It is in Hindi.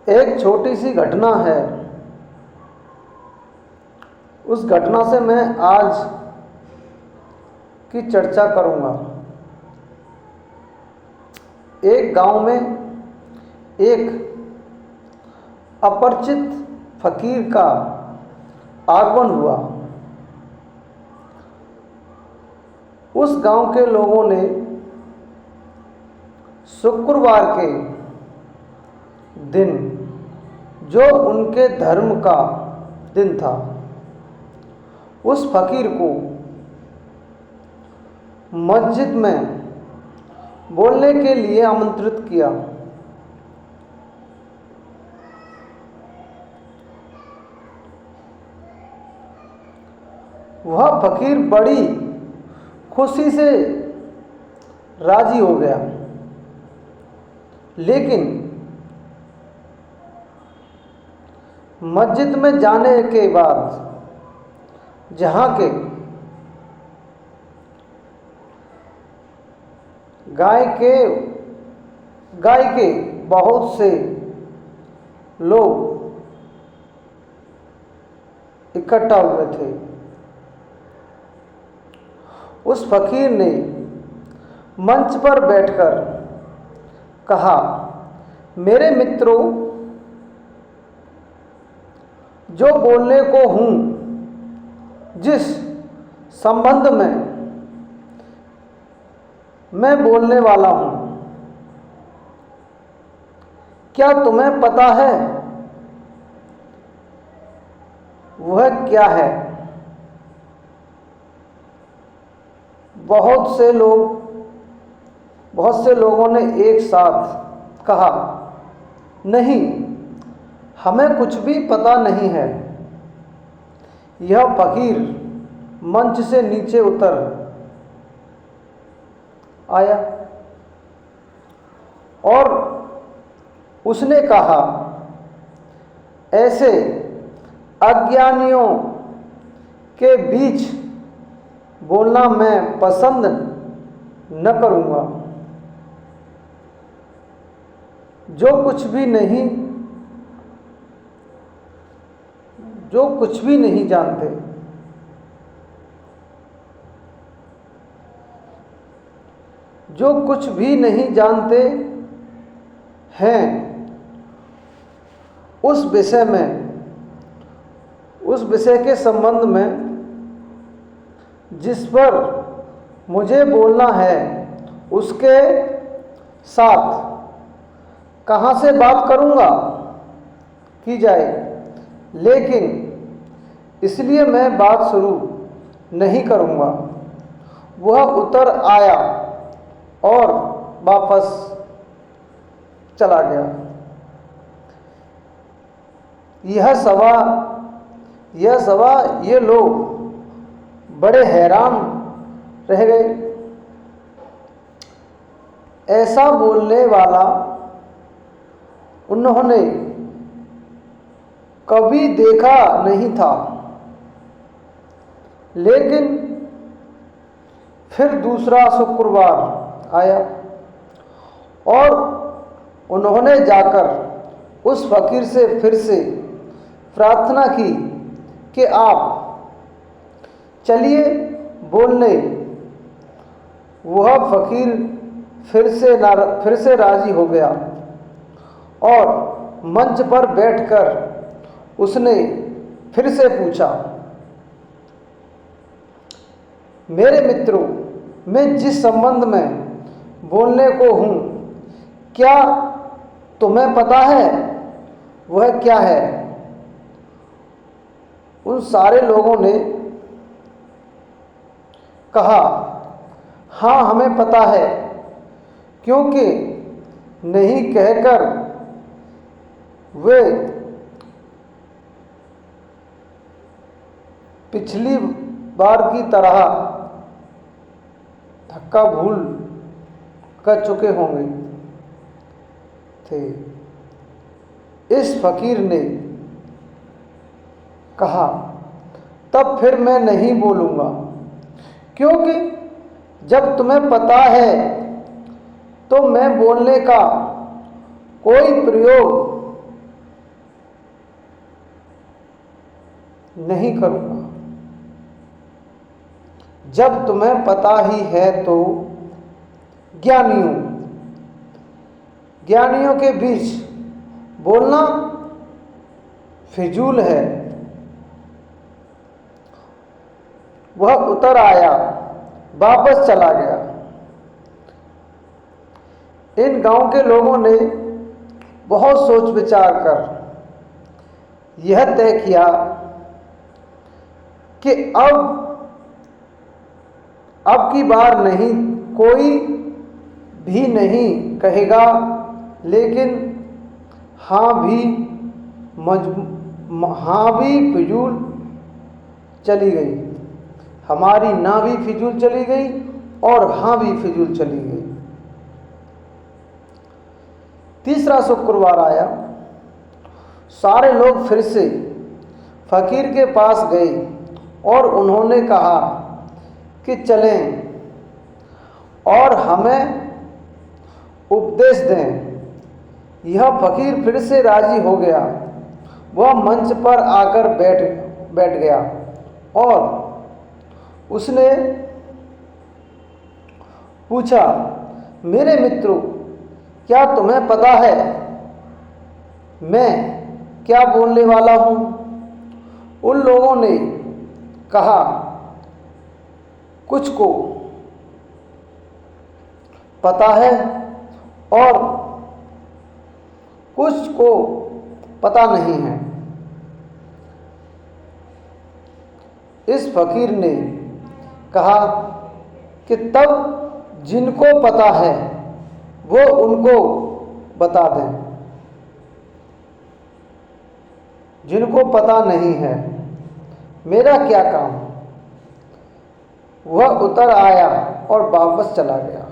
एक छोटी सी घटना है। उस घटना से मैं आज की चर्चा करूंगा। एक गांव में एक अपरिचित फकीर का आगमन हुआ। उस गांव के लोगों ने शुक्रवार के दिन, जो उनके धर्म का दिन था, उस फकीर को मस्जिद में बोलने के लिए आमंत्रित किया। वह फकीर बड़ी खुशी से राजी हो गया, लेकिन मस्जिद में जाने के बाद जहाँ के गाय के बहुत से लोग इकट्ठा हुए थे, उस फकीर ने मंच पर बैठकर कहा, मेरे मित्रों, जो बोलने को हूँ, जिस संबंध में मैं बोलने वाला हूँ, क्या तुम्हें पता है वह क्या है? बहुत से लोगों ने एक साथ कहा, नहीं, हमें कुछ भी पता नहीं है। यह फकीर मंच से नीचे उतर आया और उसने कहा, ऐसे अज्ञानियों के बीच बोलना मैं पसंद न करूँगा, जो कुछ भी नहीं जानते। जो कुछ भी नहीं जानते हैं उस विषय के संबंध में जिस पर मुझे बोलना है, उसके साथ कहाँ से बात करूँगा की जाए, लेकिन इसलिए मैं बात शुरू नहीं करूँगा। वह उतर आया और वापस चला गया। यह सभा ये लोग बड़े हैरान रह गए। ऐसा बोलने वाला उन्होंने कभी देखा नहीं था। लेकिन फिर दूसरा शुक्रवार आया और उन्होंने जाकर उस फकीर से फिर से प्रार्थना की कि आप चलिए बोलने। वह फकीर फिर से राजी हो गया और मंच पर बैठकर उसने फिर से पूछा, मेरे मित्रों, मैं जिस संबंध में बोलने को हूँ, क्या तुम्हें पता है वह क्या है? उन सारे लोगों ने कहा, हाँ, हमें पता है, क्योंकि नहीं कहकर वे पिछली बार की तरह धक्का भूल कर चुके होंगे थे। इस फकीर ने कहा, तब फिर मैं नहीं बोलूँगा, क्योंकि जब तुम्हें पता है तो मैं बोलने का कोई प्रयोग नहीं करूँगा। जब तुम्हें पता ही है तो ज्ञानियों के बीच बोलना फिजूल है। वह उतर आया, वापस चला गया। इन गांव के लोगों ने बहुत सोच विचार कर यह तय किया कि अब की बार नहीं, कोई भी नहीं कहेगा, लेकिन हाँ भी फिजूल चली गई। हमारी ना भी फिजूल चली गई और हाँ भी फिजूल चली गई। तीसरा शुक्रवार आया। सारे लोग फिर से फकीर के पास गए और उन्होंने कहा कि चलें और हमें उपदेश दें। यह फकीर फिर से राजी हो गया। वह मंच पर आकर बैठ गया और उसने पूछा, मेरे मित्रों, क्या तुम्हें पता है मैं क्या बोलने वाला हूँ? उन लोगों ने कहा, कुछ को पता है और कुछ को पता नहीं है। इस फकीर ने कहा कि तब जिनको पता है वो उनको बता दें, जिनको पता नहीं है मेरा क्या काम। वह उतर आया और वापस चला गया।